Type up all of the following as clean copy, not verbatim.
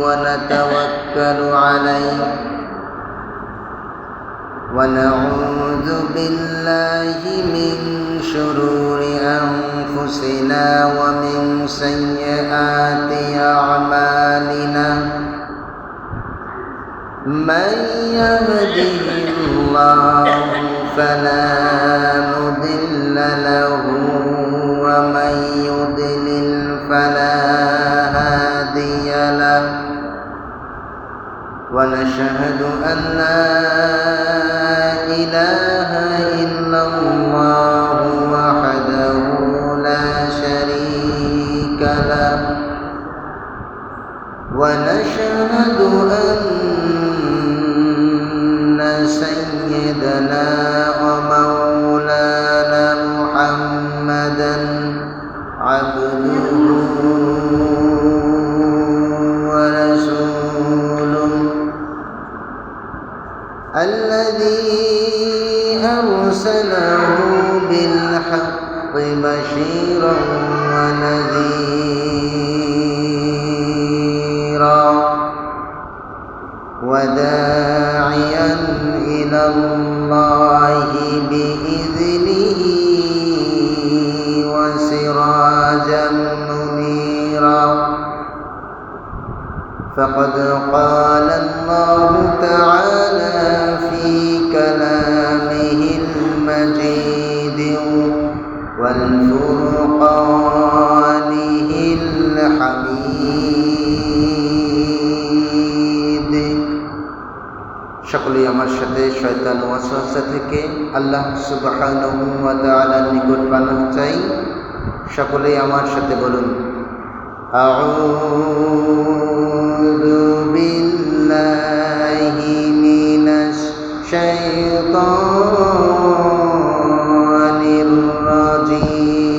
ونتوكل عليه ونعوذ بالله من شرور أنفسنا ومن سيئات أعمالنا من يهده الله فلا مضل له ومن يضلل فلا هادي له ونشهد أن لا إله إلا الله وحده لا شريك له ونشهد أن سيدنا ومولانا محمدا عبده ورسوله الذي أرسله بالحق بشيرا ونذيرا وداعيا إلى الله بإذنه وسراجا منيرا فقد قال الله تعالى في كلامه المجيد والفرقانه الحميد সকলেই আমার সাথে শয়তান ওয়াসওয়াসা থেকে আল্লাহ সুবহানাহু ওয়া তাআলার নিকট পানাহ চাই। সকলেই আমার সাথে বলুন আউযু বিল্লাহি মিনাশ শাইতানির রাজীম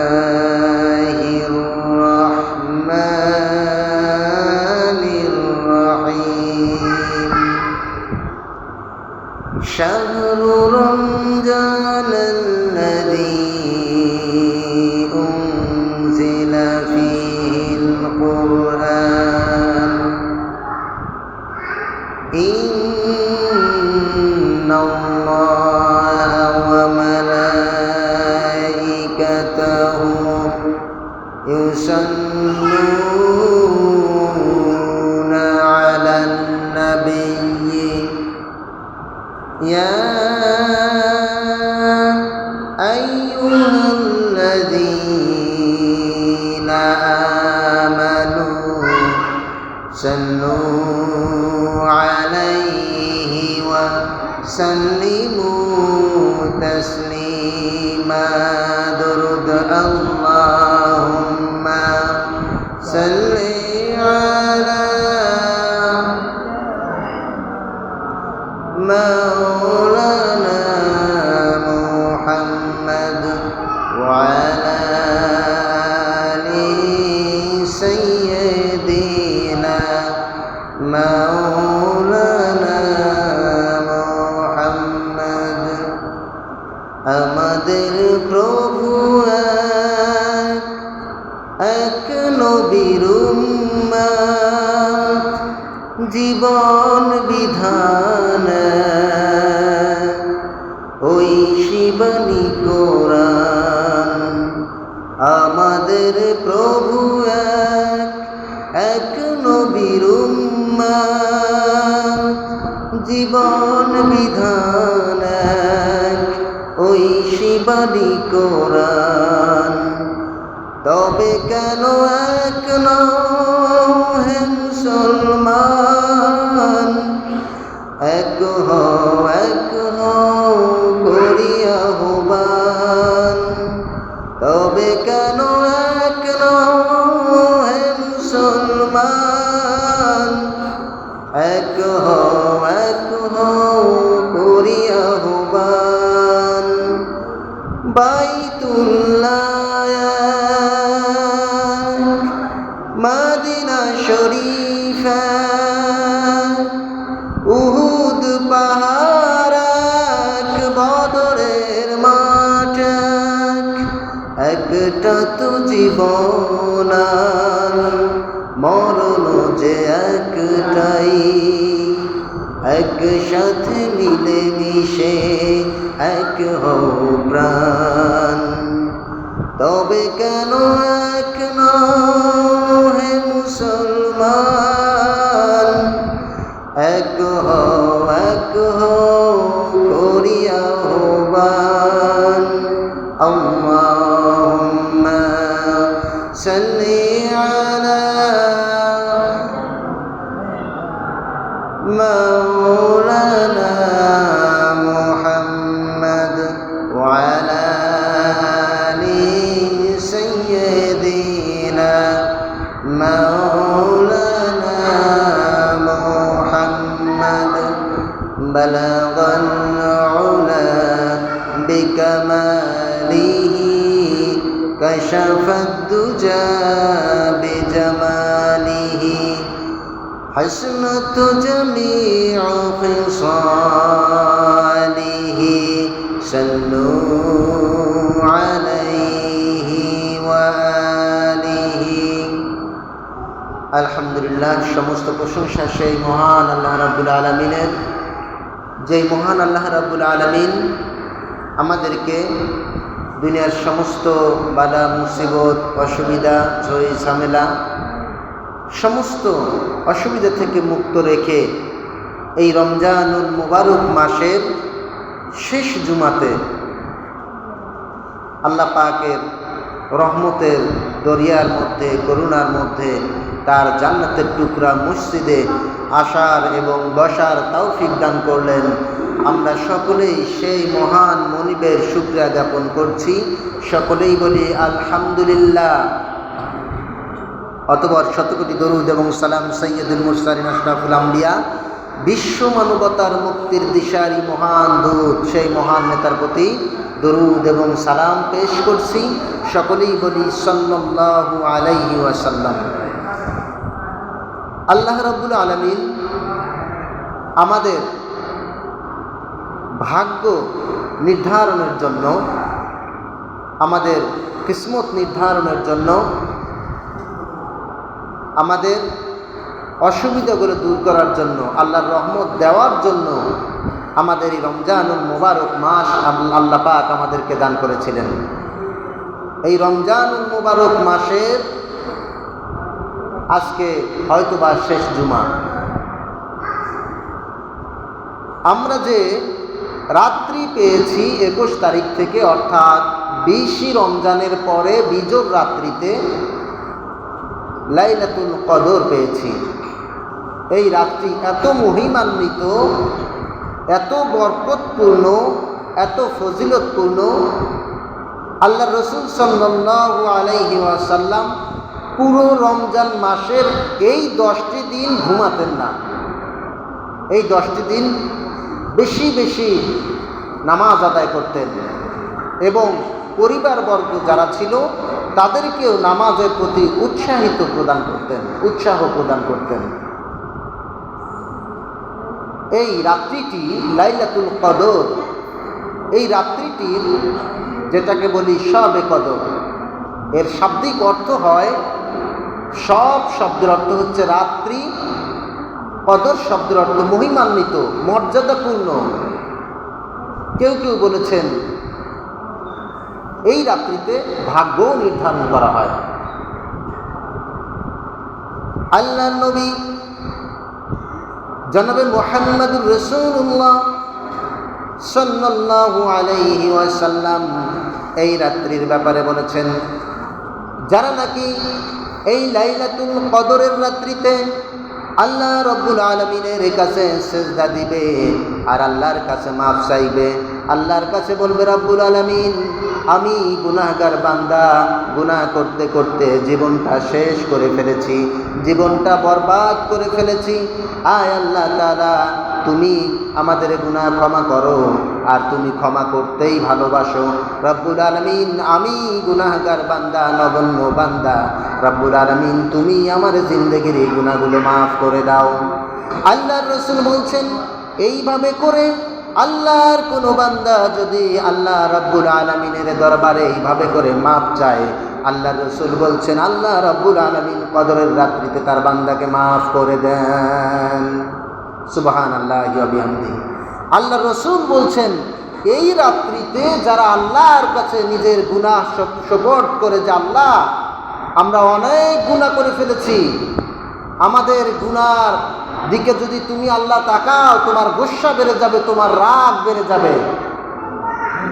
বিসমিল্লাহির রাহমানির রহিম শাহরু রমজান الذي أنزل فيه القرآن إن الله وملائكته يصلون على النبي يا أيها الذين آمنوا صلوا عليه وسلموا تسليما درود اللهم صل على مولانا محمد وعلى آل سيدنا مولانا محمد আমাদের প্রভু এক নবীর উম্মত জীবন বিধান ওই শিবানী কোরআন আমাদের প্রভু এক নবীর উম্মত জীবন বিধান ওই শিবানী কোরআন তবে কেন এক হে মুসলমান এক হও করিয়া আহ্বান তবে কেন এক হে মুসলমান এক হও করিয়া আহ্বান বাইতুল্লাহ মদিনা শরীফ উহুদ পাহাড় একটা তো জীবন আর মরণ যে একটাই, একসাথে মিলে মিশে এক হও প্রাণ। তবে কেন এক নও হে মুসলমান, এক হও করিয়া আহ্বান। আল্লাহুম্মা সাল্লি আলা মাওলানা মুহাম্মদ ওয়া আলা আলি সাইয়্যিদিনা মাওলানা মুহাম্মদ বালাগাল উলা বিকামালিহি কাশাফাদ দুজা বিজামালিহি حسنت جميع خصاله صلوا عليه وآله। আলহামদুলিল্লাহ, সমস্ত প্রশংসা সেই মহান আল্লাহ রাব্বুল আলামিনের, যেই মহান আল্লাহ রাব্বুল আলামিন আমাদেরকে দুনিয়ার সমস্ত বালা মুসিবত অসুবিধা ঝই ঝামেলা সমস্ত অসুবিধা থেকে মুক্ত রেখে এই রমজানুল মুবারক মাসের শেষ জুমাতে আল্লাহ পাকের রহমতের দরিয়ার মধ্যে, করুণার মধ্যে তার জান্নাতের টুকরা মসজিদে আসার এবং বসার তৌফিক দান করলেন। আমরা সকলেই সেই মহান মনিবের শুকরিয়া জ্ঞাপন করছি। সকলেই বলি আলহামদুলিল্লাহ। অতঃপর শতকোটি দরুদ এবং সালাম সৈয়দুল মুরসালিন আশরাফুল আম্বিয়া, বিশ্ব মানবতার মুক্তির দিশারি মহান দূত, সেই মহান নেতার প্রতি দরুদ এবং সালাম পেশ করছি। সকলেই বলি সাল্লাল্লাহু আলাইহি ওয়াসাল্লাম। আল্লাহ রাব্বুল আলামিন আমাদের ভাগ্য নির্ধারণের জন্য, আমাদের কিসমত নির্ধারণের জন্য, আমাদের অসুবিধাগুলো দূর করার জন্য, আল্লাহর রহমত দেওয়ার জন্য আমাদের এই রমজানুল মুবারক মাস আল্লাহ পাক আমাদেরকে দান করেছিলেন। এই রমজানুল মুবারক মাসের আজকে হয়তোবা শেষ জুমা। আমরা যে রাত্রি পেয়েছি 21 তারিখ থেকে, অর্থাৎ 20 রমজানের পরে বিজোড় রাত্রিতে লাইলাতুল কদর পেয়েছি। এই রাত্রি এত মহিমান্বিত, এত বরকতপূর্ণ, এত ফজিলতপূর্ণ। আল্লাহ রসুল সাল্লাল্লাহু আলাইহি ওয়াসাল্লাম পুরো রমজান মাসের এই 10টি দিন ঘুমাতেন না। এই 10টি দিন বেশি বেশি নামাজ আদায় করতেন এবং পরিবারবর্গ যারা ছিল তাদেরকেও নামাজের প্রতি উৎসাহ প্রদান করতেন। এই রাত্রিটি লাইলাতুল কদর, এই রাত্রিটির যেটাকে বলি শবে কদর, এর শাব্দিক অর্থ হয়, সব শব্দের অর্থ হচ্ছে রাত্রি, কদর শব্দের অর্থ মহিমান্বিত, মর্যাদাপূর্ণ। কেউ কেউ বলেছেন এই রাত্রিতে ভাগ্য নির্ধারণ করা হয়। আল্লাহর নবী জনাবে মুহাম্মদুর রাসূলুল্লাহ সাল্লাল্লাহু আলাইহি ওয়াসাল্লাম এই রাত্রির ব্যাপারে বলেছেন, যারা নাকি এই লাইলাতুল কদরের রাত্রিতে আল্লাহ রব্বুল আলামিনের কাছে সিজদা দিবে আর আল্লাহর কাছে মাফ চাইবে, আল্লাহর কাছে বলবে, রব্বুল আলামিন আমি গুনাহগার বান্দা, গুনাহ করতে করতে জীবনটা শেষ করে ফেলেছি, জীবনটা বরবাদ করে ফেলেছি। আয় আল্লাহ তাআলা, তুমি আমাদের গুনাহ ক্ষমা করো, আর তুমি ক্ষমা করতেই ভালোবাসো। রব্বুল আলামিন আমি গুনাহগার বান্দা, নগণ্য বান্দা, রব্বুল আলামিন তুমি আমার জিন্দেগির এই গুনাহগুলো মাফ করে দাও। আল্লাহর রাসূল বলছেন, এইভাবে করে আল্লাহর কোনো বান্দা যদি আল্লাহ রাব্বুল আলামিনের দরবারে এইভাবে করে মাপ চায়, আল্লাহ রসুল বলছেন আল্লাহ রাব্বুল আলামিন কদরের রাত্রিতে তার বান্দাকে মাফ করে দেন। সুবহানাল্লাহি ওয়া বিহামদিহি। আল্লাহ রসুল বলছেন এই রাত্রিতে যারা আল্লাহর কাছে নিজের গুনাহ সুপর্দ করে, যে আল্লাহ আমরা অনেক গুনাহ করে ফেলেছি, আমাদের গুনার দিকে যদি তুমি আল্লাহ তাকাও, তোমার গোস্বা বেড়ে যাবে, তোমার রাগ বেড়ে যাবে।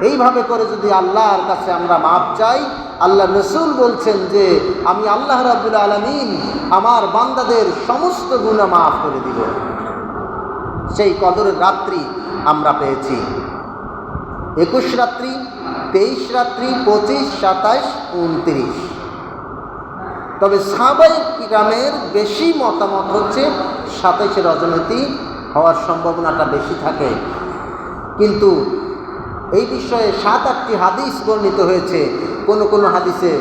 এইভাবে করে যদি আল্লাহর কাছে আমরা মাপ চাই, আল্লাহ রসুল বলছেন যে আমি আল্লাহ রাব্বুল আলামিন আমার বান্দাদের সমস্ত গুনাহ মাফ করে দিব। সেই কদরের রাত্রি আমরা পেয়েছি। 21 রাত্রি, 23 রাত্রি, 25, 27, 29। তবে সাহাবায়ে কিরামের বেশি মতামত হচ্ছে 27 রজনীতি হওয়ার সম্ভাবনাটা বেশি থাকে, কিন্তু এই বিষয়ে 7-8টি হাদিস বর্ণিত হয়েছে। কোনো হাদিসে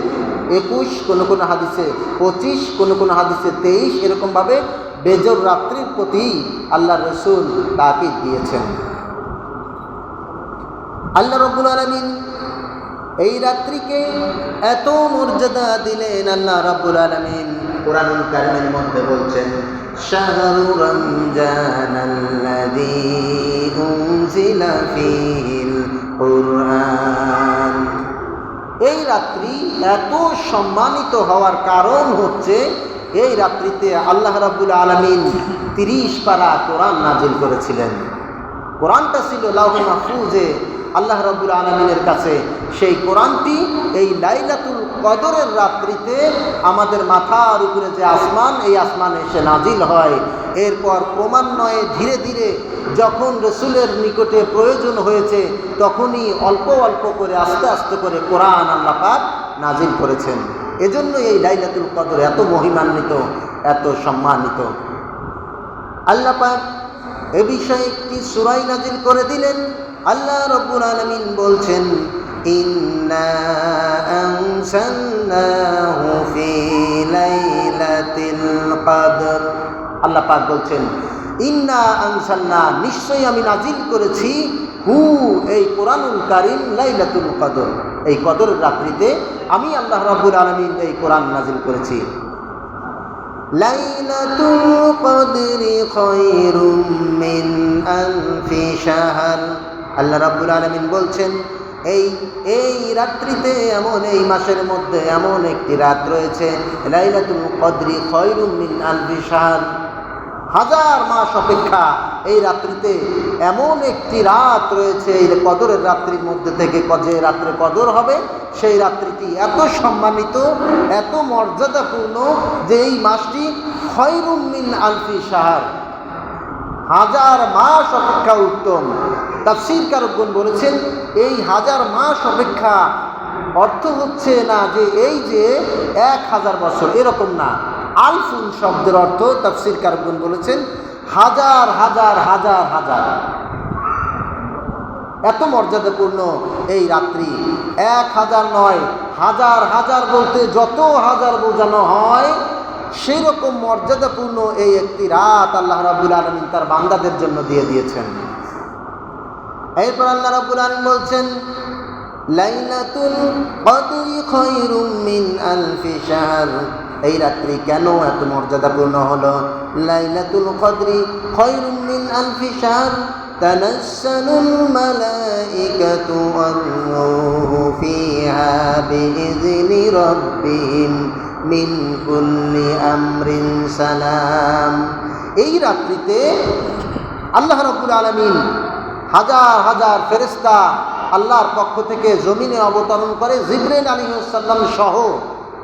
21, কোনো হাদিসে 25, কোনো হাদিসে 23, এরকমভাবে বেজর রাত্রির প্রতি আল্লাহ রসুল তাকিদ দিয়েছেন। আল্লাহ রাব্বুল আলামিন এই রাত্রিকে এত মর্যাদা দিলেন। আল্লাহ রাব্বুল আলামিন কুরআনুল কারীমের মধ্যে বলছেন শাহরু রমজানাল্লাযী উনজিলা ফীহিল কুরআন। এই রাত্রি এত সম্মানিত হওয়ার কারণ হচ্ছে এই রাত্রিতে আল্লাহ রাব্বুল আলামিন 30 পারা কোরআন নাজিল করেছিলেন। কোরআনটা ছিল লাওহে মাহফুজে আল্লাহ রাব্বুল আলামিনের কাছে। সেই কোরআনটি এই লাইলাতুল কদরের রাত্রিতে আমাদের মাথার উপরে যে আসমান, এই আসমানে এসে নাজিল হয়। এরপর ক্রমান্বয়ে ধীরে ধীরে যখন রসুলের নিকটে প্রয়োজন হয়েছে, তখনই অল্প অল্প করে আস্তে আস্তে করে কোরআন আল্লাহ পাক নাজিল করেছেন। এজন্য এই লাইলাতুল কদর এত মহিমান্বিত, এত সম্মানিত। আল্লাহ পাক এ বিষয়ে একটি সূরা নাজিল করে দিলেন। আল্লাহ রাব্বুল আলামিন বলছেন ইন্না আনসালনাহু ফি লাইলাতিল কদর। আল্লাহ পাক বলছেন ইন্না আনসালনা, নিশ্চয়ই আমি নাজিল করেছি হু এই কোরআনুল কারীম লাইলাতুল কদর, এই কদরের রাত্রিতে আমি আল্লাহ রাব্বুল আলামিন এই কোরআন নাজিল করেছি। লাইলাতুল কদরি খায়রুম মিন আলফি শাহর। আল্লাহ রাব্বুল আলামিন বলছেন এই রাত্রিতে এমন, এই মাসের মধ্যে এমন একটি রাত রয়েছে লাইলাতুল কদরি খায়রুম মিন আলফি শাহর, 1000 মাস অপেক্ষা এই রাত্রিতে এমন একটি রাত রয়েছে এই কদরের রাত্রির মধ্যে থেকে, যে রাত্রে কদর হবে সেই রাত্রিটি এত সম্মানিত, এত মর্যাদাপূর্ণ যে এই মাসটি খায়রুম মিন আলফি শাহর, 1000 মাস অপেক্ষা উত্তম। তাফসীরকারগণ বলেছেন এই 1000 মাস অপেক্ষা অর্থ হচ্ছে না যে এই যে 1000 বছর, এরকম না। আলফুন শব্দের অর্থ তাফসীরকারগণ বলেছেন হাজার হাজার হাজার হাজার। এত মর্যাদাপূর্ণ এই রাত্রি, 1000 নয়, হাজার হাজার বলতে যত হাজার বোঝানো হয় সেই রকম মর্যাদাপূর্ণ এই একটি রাত আল্লাহ রাব্বুল আলামিন তার বান্দাদের জন্য দিয়ে দিয়েছেন। এরপর আল্লাহ রাব্বুল আলামিন বলছেন লাইলাতুল কদরি খায়রুম মিন আলফি শাহর। এই রাত্রি কেন এত মর্যাদাপূর্ণ হলো? লাইলাতুল কদরি খায়রুম মিন আলফি শাহর তানাজ্জালুল মালাইকাতু ওয়ার-রূহু ফীহা বিইذনি রাব্বিহিম মিন কুল্লি আমরিন সালাম। এই রাত্রিতে আল্লাহ রাব্বুল আলামিন হাজার হাজার ফেরেশতা আল্লাহর পক্ষ থেকে জমিনে অবতরণ করে। জিবরাইল আলাইহিস সালাম সহ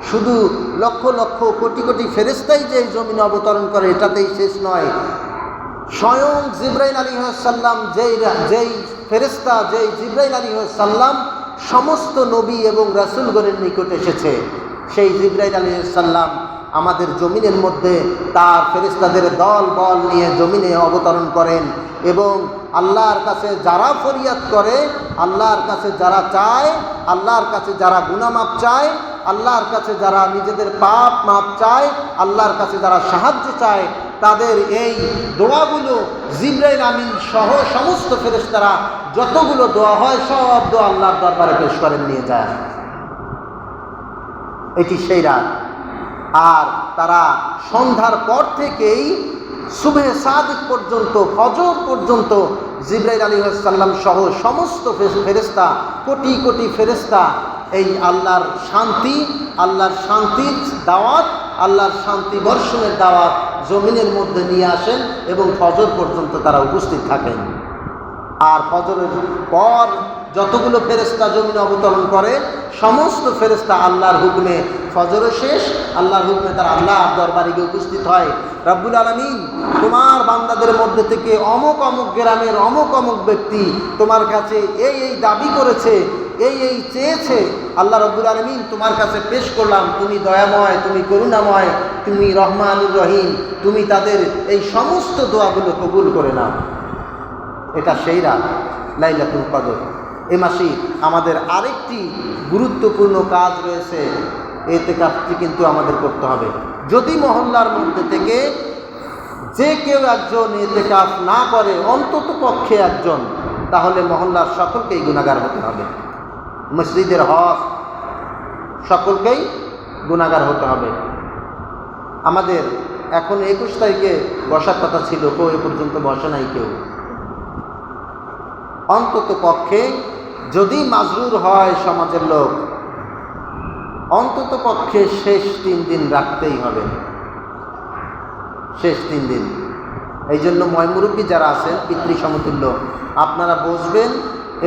শুধু লক্ষ লক্ষ কোটি কোটি ফেরেশতাই যে জমিনে অবতরণ করে এটাতেই শেষ নয়। স্বয়ং জিবরাইল আলাইহিস সালাম যেই ফেরেশতা, যেই জিবরাইল আলাইহিস সালাম সমস্ত নবী এবং রাসূলগণের নিকট এসেছে, সেই জিবরাইল আলাইহিস সালাম আমাদের জমিনের মধ্যে তার ফেরেশতাদের দল বল নিয়ে জমিনে অবতরণ করেন এবং আল্লাহর কাছে যারা ফরিয়াদ করে, আল্লাহর কাছে যারা চায়, আল্লাহর কাছে যারা গুনাহ মাপ চায়, আল্লাহর কাছে যারা নিজেদের পাপ মাপ চায়, আল্লাহর কাছে যারা সাহায্য চায়, তাদের এই দোয়াগুলো জিবরাইল আমিন সহ সমস্ত ফেরেশতারা যতগুলো দোয়া হয় সব দোয়া আল্লাহর দরবারে পেশ করেন নিয়ে যায়। এটি সেই রাত। আর তারা সন্ধ্যার পর থেকেই সুবহে সাদিক পর্যন্ত, ফজর পর্যন্ত জিবরাইল আলাইহিস সালাম সহ সমস্ত ফেরেশতা, কোটি কোটি ফেরেশতা এই আল্লাহর শান্তির দাওয়াত, আল্লাহর শান্তি বর্ষণের দাওয়াত জমিনের মধ্যে নিয়ে আসেন এবং ফজর পর্যন্ত তারা উপস্থিত থাকেন। আর ফজরের পর যতগুলো ফেরেশতা জমিনে অবতরণ করে সমস্ত ফেরেশতা আল্লাহর হুকুমে, ফজরও শেষ, আল্লাহর হুকুমে তারা আল্লাহর দরবারে গিয়ে উপস্থিত হয়। রব্বুল আলামিন, তোমার বান্দাদের মধ্যে থেকে অমুক অমুক গ্রামের অমুক অমুক ব্যক্তি তোমার কাছে এই দাবি করেছে, এই চেয়েছে। আল্লাহ রব্বুল আলামিন তোমার কাছে পেশ করলাম, তুমি দয়াময়, তুমি করুণাময়, তুমি রহমানুর রহিম, তুমি তাদের এই সমস্ত দোয়াগুলো কবুল করে নাও। এটা সেই রাত লাইলাতুল কদর। এ মাসে আমাদের আরেকটি গুরুত্বপূর্ণ কাজ রয়েছে, ইতিকাফটি কিন্তু আমাদের করতে হবে। যদি মহল্লার মধ্যে থেকে যে কেউ একজন ইতিকাফ না করে, অন্তত পক্ষে একজন, তাহলে মহল্লার সকলকেই গুনাহগার হতে হবে। মসজিদের হক সকলকেই গুনাহগার হতে হবে। আমাদের এখন 21 তারিখে বসার কথা ছিল, এ পর্যন্ত বসে নাই কেউ। অন্তত পক্ষে যদি মাজরুর হয় সমাজের লোক, অন্তত পক্ষে শেষ 3 দিন রাখতেই হবে, শেষ 3 দিন। এই জন্য ময়মুরব্বী যারা আছেন, পিতৃ সমতুল্য, আপনারা বসবেন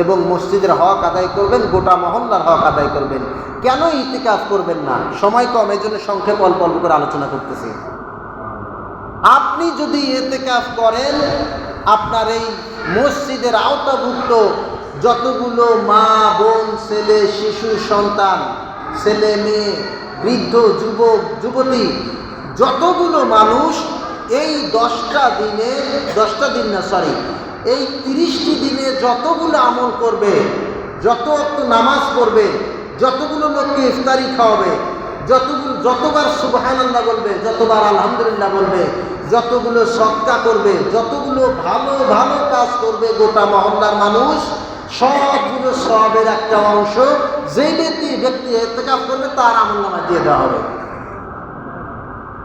এবং মসজিদের হক আদায় করবেন, গোটা মহল্লার হক আদায় করবেন। কেন ইতিকাফ করবেন না? সময় কম, এই জন্য সংক্ষেপ অল্প অল্প করে আলোচনা করতেছি। আপনি যদি ইতিকাফ করেন, আপনার এই মসজিদের আওতাভুক্ত যতগুলো মা, বোন, ছেলে, শিশু, সন্তান, ছেলে মেয়ে, বৃদ্ধ, যুবক, যুবতী, যতগুলো মানুষ এই 10টা দিনে, এই 30টি দিনে যতগুলো আমল করবে, যত নামাজ পড়বে, যতগুলো লোককে ইফতারি খাওয়াবে, যতবার সুবহানাল্লাহ বলবে, যতবার আলহামদুলিল্লাহ বলবে, যতগুলো সদকা করবে, যতগুলো ভালো ভালো কাজ করবে, গোটা মহল্লার মানুষ সবগুলো সবের একটা অংশ যেই ব্যক্তি ইতিকাফ করবে তার আমলনামায় দিয়ে দেওয়া হবে।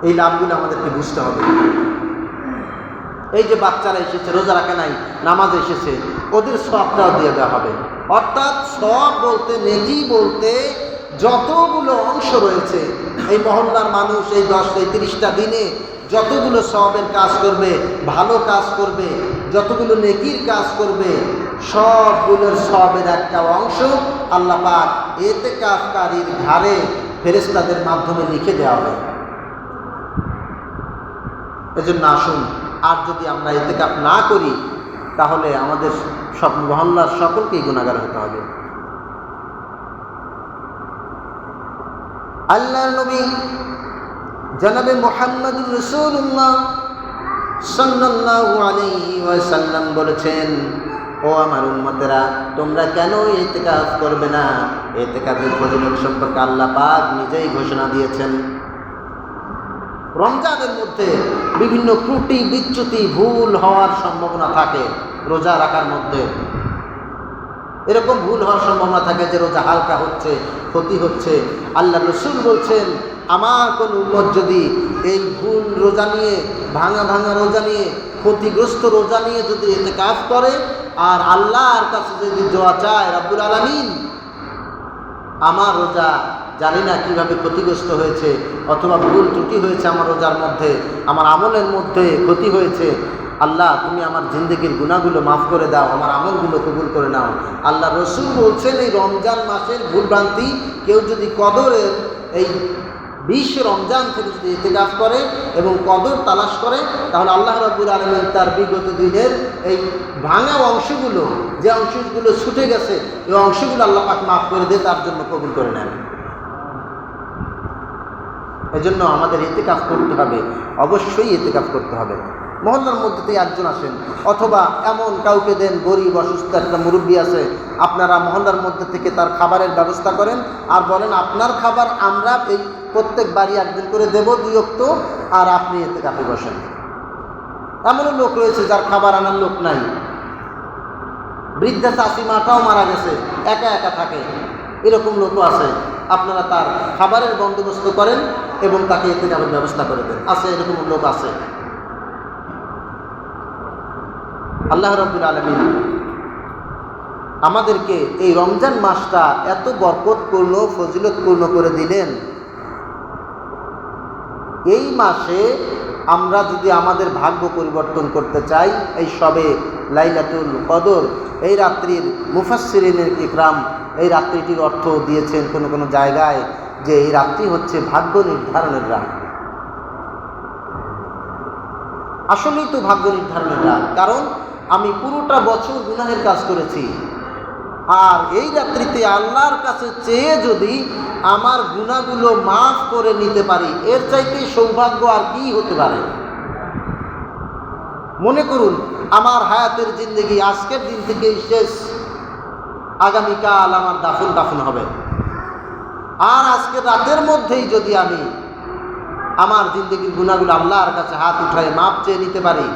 এই লাভগুলো আমাদেরকে বুঝতে হবে। এই যে বাচ্চারা এসেছে, রোজা রাখে নাই, নামাজ এসেছে, ওদের সবটাও দিয়ে দেওয়া হবে। অর্থাৎ সব বলতে, নেকি বলতে যতগুলো অংশ রয়েছে, এই মহল্লার মানুষ এই 30টা দিনে যতগুলো সবের কাজ করবে, ভালো কাজ করবে, যতগুলো নেকির কাজ করবে, সবগুলোর সবের একটা অংশ আল্লাহ পাক ইতিকাফকারীর ঘাড়ে ফেরেশতাদের মাধ্যমে লিখে দেওয়া হবে। এজন্য আসুন, আর যদি আমরা ইতিকাফ না করি তাহলে আমাদের সব মহল্লার সকলকেই গুনাহগার হতে হবে। আল্লাহর নবী জনাবে মুহাম্মদুর রাসূলুল্লাহ সাল্লাল্লাহু আলাইহি ওয়াসাল্লাম বলেছেন, ও আমার উম্মতেরা, তোমরা কেন ইতিকাফ করবে না? ইতিকাফের ফজিলত সম্পর্কে আল্লাহ পাক নিজেই ঘোষণা দিয়েছেন। রমজানের মধ্যে বিভিন্ন ত্রুটি, বিচ্যুতি, ভুল হওয়ার সম্ভাবনা থাকে। রোজা রাখার মধ্যে এরকম ভুল হওয়ার সম্ভাবনা থাকে যে রোজা হালকা হচ্ছে, ক্ষতি হচ্ছে। আল্লাহ রাসূল বলছেন, আমার কোন উম্মত যদি এই ভুল রোজা নিয়ে, ভাঙা রোজা নিয়ে, ক্ষতিগ্রস্ত রোজা নিয়ে যদি ইতিকাফ করে আর আল্লাহর কাছে যদি দোয়া চায়, রব্বুল আলামিন আমার রোজা জানি না কিভাবে ক্ষতিগ্রস্ত হয়েছে, অথবা ভুল ত্রুটি হয়েছে আমার রোজার মধ্যে, আমার আমলের মধ্যে ক্ষতি হয়েছে, আল্লাহ তুমি আমার জিন্দেগির গুনাহগুলো মাফ করে দাও, আমার আমলগুলো কবুল করে নাও। আল্লাহ রাসূল বলছেন, এই রমজান মাসের ভুলভ্রান্তি কেউ যদি কদরের এই 20 রমজান থেকে যদি ইতিকাফ করে এবং কদর তালাশ করে, তাহলে আল্লাহ রাব্বুল আলামিন তার বিগত দিনের এই ভাঙা অংশগুলো, যে অংশগুলো ছুটে গেছে, এই অংশগুলো আল্লাহ পাক মাফ করে দিয়ে তার জন্য কবুল করে নেন। এজন্য আমাদের ইতিকাফ করতে হবে, অবশ্যই ইতিকাফ করতে হবে। মহল্লার মধ্যে থেকে একজন আসেন, অথবা এমন কাউকে দেন, গরিব অসুস্থ একটা মুরব্বী আছে, আপনারা মহল্লার মধ্যে থেকে তার খাবারের ব্যবস্থা করেন আর বলেন আপনার খাবার আমরা এই প্রত্যেক বাড়ি একদিন করে দেব 2 ওয়াক্ত, আর আপনি ইতিকাফে বসেন। এমনও লোক রয়েছে যার খাবার আনার লোক নাই, বৃদ্ধা চাষি মাটাও মারা গেছে, একা একা থাকে, এরকম লোকও আছে। আপনারা তার খাবারের বন্দোবস্ত করেন এবং তাকে এতে আবার ব্যবস্থা করে দেন। আছে, এরকম লোক আছে। আল্লাহ রাব্বুল আলামিন আমাদেরকে এই রমজান মাসটা এত বরকতপূর্ণ, ফজিলতপূর্ণ করে দিলেন। এই মাসে আমরা যদি আমাদের ভাগ্য পরিবর্তন করতে চাই, এই সবে লাইলাতুল কদর, এই রাত্রির মুফাসসিরিনে ইকরাম এই রাত্রিটির অর্থ দিয়েছেন কোনো কোনো জায়গায় যে এই রাত্রি হচ্ছে ভাগ্য নির্ধারণের রাত। আসলেই তো ভাগ্য নির্ধারণের রাত, কারণ আমি পুরোটা বছর গুনাহের কাজ করেছি, আর এই রাত্রিতে আল্লাহর কাছে চেয়ে যদি আমার গুনাহগুলো মাফ করে নিতে পারি, এর চাইতে সৌভাগ্য আর কি হতে পারে। মনে করুন আমার হায়াতের জিন্দেগি আজকের দিন থেকেই শেষ, আগামীকাল আমার দাফন কাফন হবে, আর আজকের রাতের মধ্যেই যদি আমি আমার জিন্দেগির গুনাহগুলো আল্লাহর কাছে হাত উঠায় মাপ চেয়ে নিতে পারি,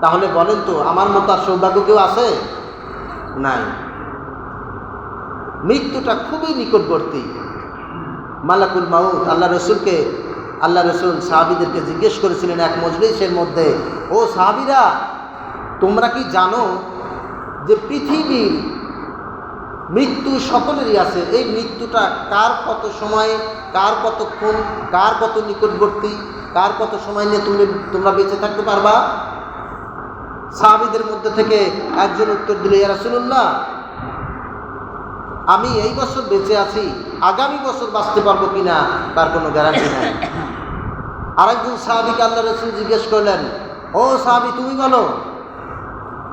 তাহলে বলেন তো আমার মতো আর সৌভাগ্য কেউ আছে? নাই। মৃত্যুটা খুবই নিকটবর্তী। মালাকুল মাউত আল্লাহ রসুল সাহাবীদেরকে জিজ্ঞেস করেছিলেন এক মজলিসের মধ্যে, ও সাহাবীরা, তোমরা কি জানো যে পৃথিবীর মৃত্যু সকলেরই আছে, এই মৃত্যুটা কার কত সময়, কার কতক্ষণ, কার কত নিকটবর্তী, কার কত সময় নিয়ে তোমরা বেঁচে থাকতে পারবা? সাহাবীদের মধ্যে থেকে একজন উত্তর দিল, ইয়া রাসূলুল্লাহ, আমি এই বছর বেঁচে আছি, আগামী বছর বাঁচতে পারবো কিনা তার কোনো গ্যারান্টি নাই। আরেকজন সাহাবীকে আল্লাহ রাসূল জিজ্ঞেস করলেন, ও সাহাবী তুমি বলো।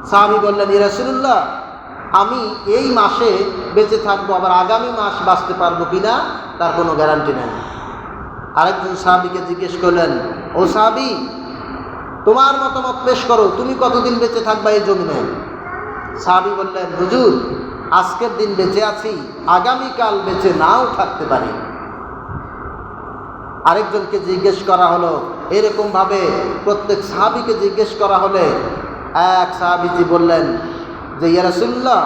সাহাবী বললেন, ইয়া রাসূলুল্লাহ, আমি এই মাসে বেঁচে থাকবো, আবার আগামী মাস বাঁচতে পারবো কিনা তার কোনো গ্যারান্টি নেই। আরেকজন সাহাবীকে জিজ্ঞেস করলেন, ও সাহাবী, তোমার মতামত পেশ করো, তুমি কতদিন বেঁচে থাকবা এই জমিনে? সাহাবী বললেন, হুজুর, আজকের দিন বেঁচে আছি, আগামীকাল বেঁচে নাও থাকতে পারি। আরেকজনকে জিজ্ঞেস করা হলো, এরকমভাবে প্রত্যেক সাহাবীকে জিজ্ঞেস করা হলে এক সাহাবীজি বললেন যে, ইয়া রাসূলুল্লাহ,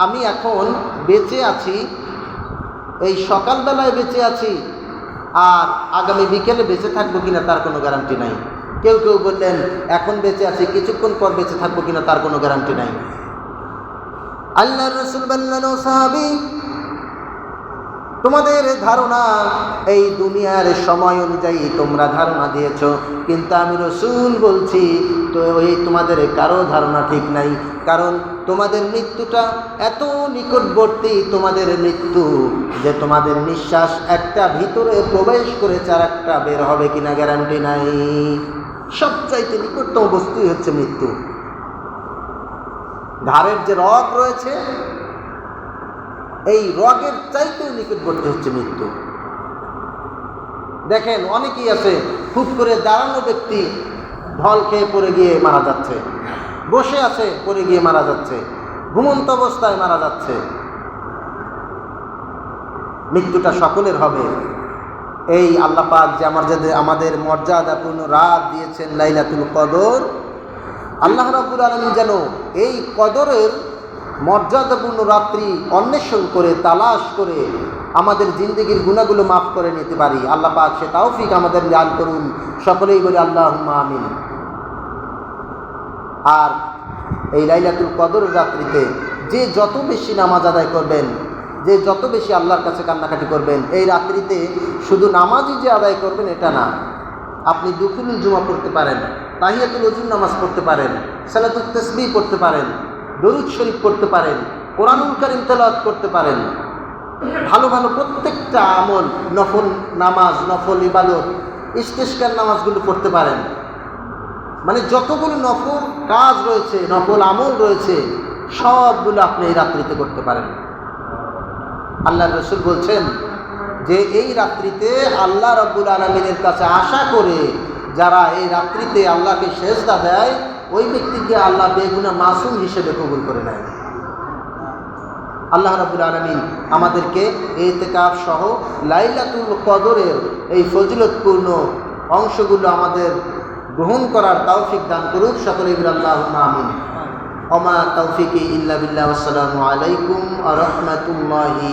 আমি এখন বেঁচে আছি, এই সকালবেলায় বেঁচে আছি, আর আগামী বিকেলে বেঁচে থাকবো কিনা তার কোনো গ্যারান্টি নাই। কেউ কেউ বললেন, এখন বেঁচে আছি, কিছুক্ষণ পর বেঁচে থাকবো কিনা তার কোনো গ্যারান্টি নাই। আল্লাহর রাসূল বললেন, ও সাহাবী, তোমাদের ধারণা এই দুনিয়ার সময় অনুযায়ী তোমরা ধারণা দিয়েছো, কিন্তু আমি রাসূল বলছি তো এই তোমাদের কারো ধারণা ঠিক নাই, কারণ তোমাদের মৃত্যুটা এত নিকটবর্তী, তোমাদের মৃত্যু যে তোমাদের নিঃশ্বাস একটা ভিতরে প্রবেশ করেছে আর একটা বের হবে কিনা গ্যারান্টি নাই। সবচাইতে নিকটতম বস্তুই হচ্ছে মৃত্যু। ঘাড়ের যে রগ রয়েছে, এই রগের চাইতেও নিকটবর্তী হচ্ছে মৃত্যু। দেখেন অনেকেই আছে, খুব করে দাঁড়ানো ব্যক্তি ঢল খেয়ে পড়ে গিয়ে মারা যাচ্ছে, বসে আছে পড়ে গিয়ে মারা যাচ্ছে, ঘুমন্ত অবস্থায় মারা যাচ্ছে। মৃত্যুটা সকলের হবে। এই আল্লাহ পাক যে আমাদের মর্যাদাপূর্ণ রাত দিয়েছেন লাইলাতুল কদর, আল্লাহ রাব্বুল আলামিন যেন এই কদরের মর্যাদাপূর্ণ রাত্রি অন্বেষণ করে, তালাশ করে আমাদের জিন্দেগির গুনাহগুলো মাফ করে নিতে পারি। আল্লাহ পাক সে তৌফিক আমাদের দান করুন। সকলেই বলি আল্লাহুম্মা আমিন। আর এই লাইলাতুল কদর রাত্রিতে যে যত বেশি নামাজ আদায় করবেন, যে যত বেশি আল্লাহর কাছে কান্নাকাটি করবেন, এই রাত্রিতে শুধু নামাজই যে আদায় করবেন এটা না, আপনি দুখুলুল জুমা পড়তে পারেন, তাহিয়াতুল ওযুর নামাজ পড়তে পারেন, সালাতুত তাসবিহ পড়তে পারেন, দরুদ শরীফ পড়তে পারেন, কোরআনুল কারীম তেলাওয়াত করতে পারেন, ভালো ভালো প্রত্যেকটা আমল, নফল নামাজ, নফল ইবাদত, ইস্তেসকার নামাজগুলো পড়তে পারেন। মানে যতগুলো নফল কাজ রয়েছে, নফল আমল রয়েছে, সবগুলো আপনি এই রাত্রিতে করতে পারেন। আল্লাহর রাসূল বলছেন যে এই রাত্রিতে আল্লাহ রাব্বুল আলামিনের কাছে আশা করে যারা এই রাত্রিতে আল্লাহকে সেজদা দেয়, ওই ব্যক্তিকে আল্লাহ বেগুনাহ মাসুম হিসেবে কবুল করে নেয়। আল্লাহ রাব্বুল আলামিন আমাদেরকে ইতিকাফ সহ লাইলাতুল কদরের এই ফজিলতপূর্ণ অংশগুলো আমাদের গ্রহণ করার তৌফিক দান করুক। সকলে বলি আল্লাহুম্মা আমিন। ওমা তৌফিকি ইল্লা বিল্লাহ। আসসালামু আলাইকুম ওয়া রাহমাতুল্লাহি